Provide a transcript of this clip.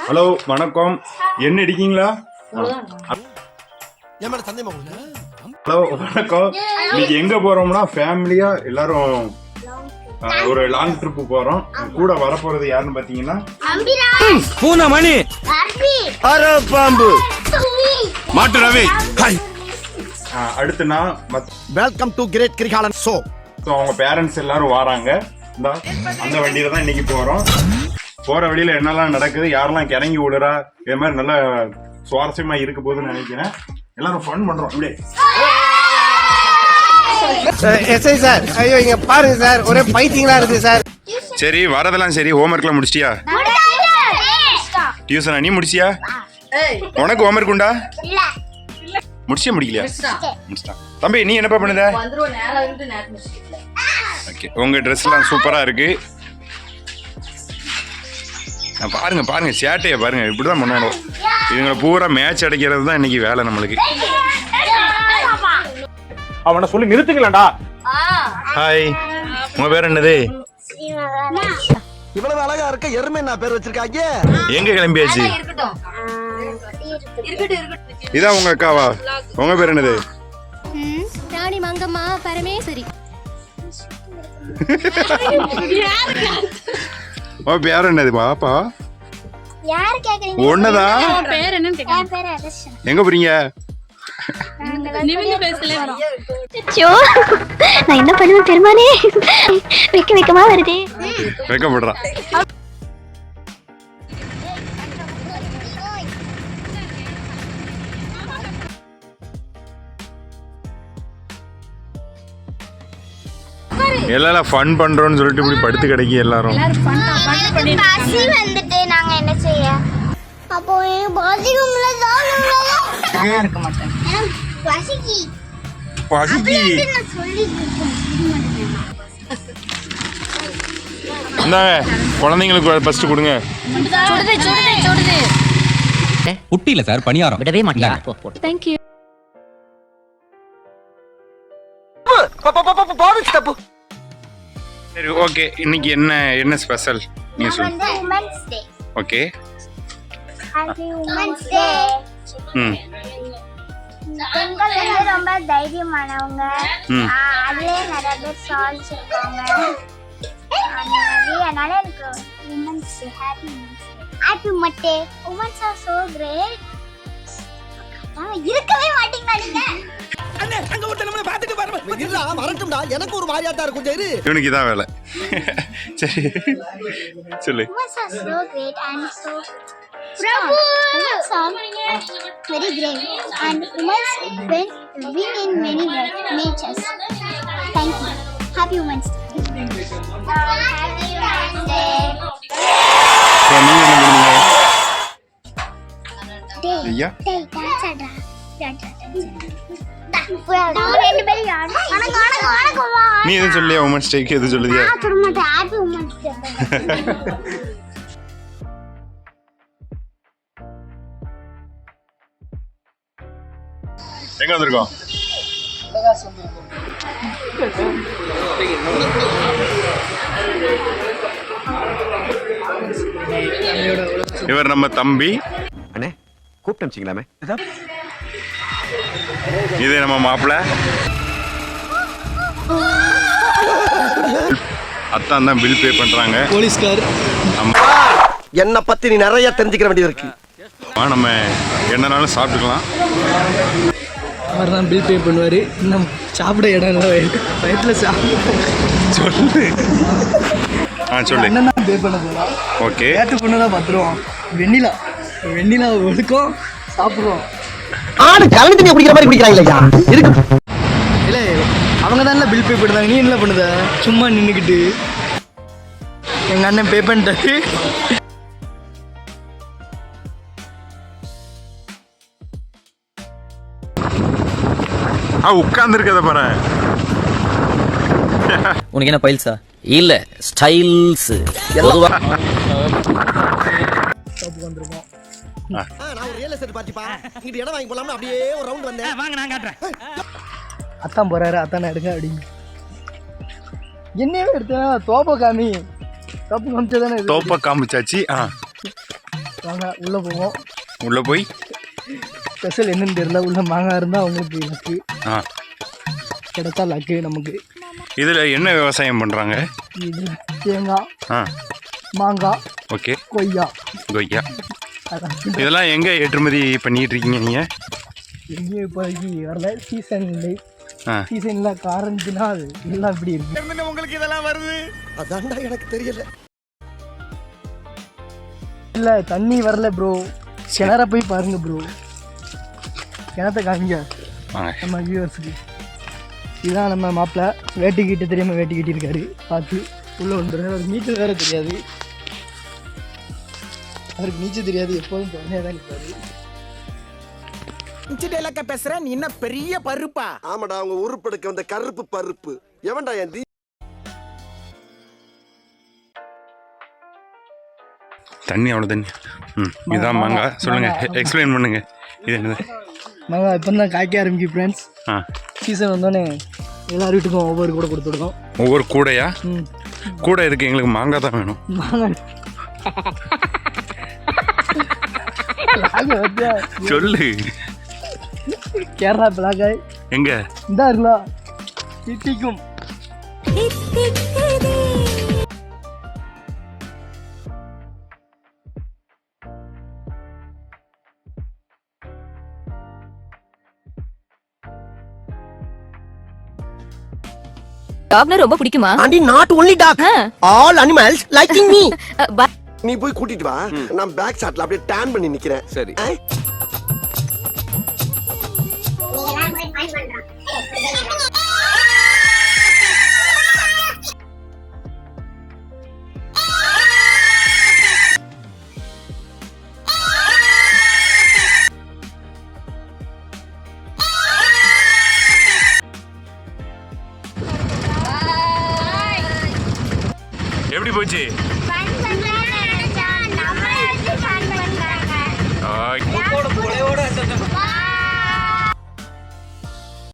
Hello வணக்கம், என்ன இருக்கீங்களா? ஹலோ வணக்கம். இன்னைக்கு எங்க போறோம்னா ஃபேமிலியா எல்லாரும் ஒரு லாங் ட்ரிப் போறோம். கூட வரப்போறது யாருன்னு பாத்தீங்கன்னா பூனமணி, அரபாம்பு, மாட்டு ரவி. அடுத்து நான் welcome to great Kirikalan show. அவங்க பேரண்ட்ஸ் எல்லாரும் வராங்க. அந்த வண்டியில தான் இன்னைக்கு போறோம். போற வழியில என்னெல்லாம் நடக்குது, யாரெல்லாம் கிறங்கி விடுறா, இது மாதிரி நல்ல சுவாரஸ்யமா இருக்க போகுதுன்னு நினைக்கிறேன். எல்லாரும் ஃபன் பண்றோம். இப்படியே எஸ்ஐ சார், ஐயோ இங்க பாருங்க சார், ஒரே பைத்தியங்களா இருக்கு சார். சரி, வரதெல்லாம் சரி. ஹோம்ஒர்க்லாம் முடிச்சிட்டியா? டியூஷனா நீ முடிச்சியா? உனக்கு ஹோம்ஒர்க் உண்டா? முடிச்சியா முடிக்கலையா? முடிச்சிட்டான். தம்பி நீ என்னப்பா பண்ணுத? ஓகே, உங்க ட்ரெஸ்லாம் சூப்பரா இருக்கு. பாருங்க பாருங்க, சேட்டையை பாருங்க. இப்படிதான் பண்ணணும். இவங்களை பூரா மேட்ச் அடைக்கிறது தான் இன்னைக்கு வேலை நம்மளுக்கு. அவனை சொல்லி நிறுத்துங்களா? ஹாய், உங்க பேர் என்னது? இவ்வளவு அழகா இருக்க எருமை நான் பேர் வச்சிருக்காங்க. எங்க கிளம்பியாச்சு? இதான் உங்க அக்காவா? உங்க பேர் என்னது? ராணி மங்கம்மா பரமேஸ்வரி. உன் பேர் என்னது பாப்பா? யார் கேக்குறீங்க? ஒன்னதான். பேர் என்னன்னு கேக்குறீங்க? என் பேர் அரசன். எங்க போறீங்க? நிமிந்து பேசல. அச்சோ, நான் என்ன பண்ணுவேன் பெருமானே? வெக்கமா வருதே. வெக்கப்படுறா. எல்லாரும் ஃபன் பண்றோம்னு சொல்லிட்டு இப்படி படுத்து கிடைக்கி எல்லாரும். பசி வந்துட்டு நாங்க என்ன செய்ய? அப்போ பாத்ரூம்ல தான் இருக்க மாட்டேன். பசிக்கு பசிக்கு நான் சொல்லிட்டேன். இந்தாங்க, குழந்தைங்களுக்கு ஃபர்ஸ்ட் கொடுங்க. சுடுது. புட்டி இல்ல சார், பணியாரம். விடவே மாட்டியா? Thank you. சரி, ஓகே. இன்னைக்கு என்ன ஸ்பெஷல் நீங்க சொல்லுங்க. Women's Day. Okay. Happy Women's Day. பெண்கள் வந்து ரொம்ப தைரியமானவங்க. அதுலயே நிறைய பேர் சால்ஸ் இருக்காங்க. அதனால எனக்கு Women's Day, Happy Women's Day. Happy Monday. Women are so great. இருக்கவே மாட்டீங்களா நீங்க? அண்ணே அங்க ஒருத்தன் நம்மள பாத்துட்டு பாரு. இல்ல வரட்டும்டா, எனக்கு ஒரு மாதிரியா தான் இருக்கும். சரி, இவனுக்கு இதான் வேலை. சரி சொல்லு. Women are so great and so Prabhu. Women are very great and women win in many matches. Thank you. Happy Women's Day. Happy Women's Day. நீங்க என்ன பண்ணுவீங்க? ஐயா டான்ஸ் ஆடுறா. நீ எதுவும் சொல்லியா? உமன்ஸ் டேக்கு எதுவும் சொல்லுதியா? Happy Women's Day. எங்க வந்திருக்கோம்? இவர் நம்ம தம்பி. அண்ணே கூப்பிட்டீங்களாமே. இது நம்ம மாப்பிள்ளை. அத்தான் தான் பில் பே பண்றாங்க. போலீஸ்கார். என்ன பத்தி நீ நிறைய தெரிஞ்சுக்கிற வேண்டியது இருக்கு. நம்ம என்னனாலும் சாப்பிட்டுக்கலாம். அவர் தான் பில் பே பண்ணுவார். இன்னும் சாப்பிட இடம் இல்லை, வயிற்றுல சொல்லு. சொல்லு. என்ன பே பண்ண போகிறோம்? ஓகே. கேட்டு பொண்ணு தான் பார்த்துருவோம். வெண்ணிலா ஒழுக்கம் சாப்பிட்றோம். ஆடு கலந்து தண்ணி குடிக்கிற மாதிரி குடிக்கிறாங்களா? இருக்கு இல்லை, அவங்க தான் பில் பே பண்ணுறாங்க. நீ என்ன பண்ணுத? சும்மா நின்றுக்கிட்டு. எங்கள் அண்ணன் பே பண்ணிட்டாரு. உட்கார்ந்து இருக்கத பாரு. உனக்கு என்ன பைல்ஸா? இல்ல ஸ்டைல்ஸ். பொதுவா நான் ஒரு ரியல் எஸ்டேட் பார்ட்டிப்பா. இங்க இடம் வாங்கி போலாம்னு அப்படியே ஒரு ரவுண்ட் வந்தேன். வாங்க நான் காட்றேன். அத்தான் போறாரு, அத்தான எடுங்க அப்படின்னு. என்னையே எடுத்தா தோப்ப காமி. தப்பு காமிச்சதானே இது தோப்பை காமிச்சாச்சு. வாங்க உள்ள போவோம். உள்ள போய் ஸ்பெஷல் என்னன்னு தெரியல. உள்ள மாங்காய் இருந்தா அவங்களுக்கு லக்கு, ஆ கிடைச்சா லக்கு நமக்கு. இதுல என்ன விவசாயம் பண்றாங்க? இது தேங்காய், ஆ மாங்காய், ஓகே. கொய்யா. கொய்யா அதான் இதெல்லாம் எங்க ஏற்றுமதி பண்ணிட்டு இருக்கீங்க நீங்க? எங்கேயும் இப்போதைக்கு வரல. சீசன் இல்லை. ஆ சீசன்ல காரஞ்சுனா அது எல்லாம் இப்படி இருக்கு. உங்களுக்கு இதெல்லாம் வருது அதான்டா எனக்கு தெரியல. இல்ல தண்ணி வரல ப்ரோ. கிணற போய் பாருங்க ப்ரோ. கிணத்த காமிங்க வாங்க. நம்ம வியூவர்ஸுக்கு. இதுதான் நம்ம மாப்பிள்ள. வேட்டிக்கிட்டு தெரியாம வேட்டி கட்டியிருக்காரு. பார்த்து உள்ள வந்துடுறாரு. அவருக்கு நீச்சல் வேற தெரியாது. அவருக்கு நீச்சல் தெரியாது. எப்போதும் தனியாக தான் நிற்பாரு. பேசுற நீ என்ன பெரிய பருப்பா? ஆமாடா அவங்க உருப்பெடுக்க வந்த கருப்பு பருப்பு. எவன்டா என் தண்ணி அவ்வளோ தண்ணி. இதான் மாங்காய். சொல்லுங்க, எக்ஸ்பிளைன் பண்ணுங்க. இது என்னது? மாங்காய் இப்போ தான் காய்க்க ஆரம்பிக்கும் ஃப்ரெண்ட்ஸ். ஆ சீசன் வந்தோடனே எல்லார் வீட்டுக்கும் ஒவ்வொரு கூட கொடுத்துருக்கோம். ஒவ்வொரு கூடையா? ம் கூடை இருக்கு. எங்களுக்கு மாங்காய் தான் வேணும். மாங்காய் சொல்லு. கேரளா பிளாக்காய் எங்க? இந்தா இருக்கலாம். திட்டிக்கும். டாக்னா ரொம்ப பிடிக்குமா? Aunty not only dog all animals liking me. ப- நீ போய் கூட்டிட்டு வா. நான் பேக் ஷாட்ல அப்படியே டேன் பண்ணி நிக்கிறேன். சரி. எப்படி போச்சு?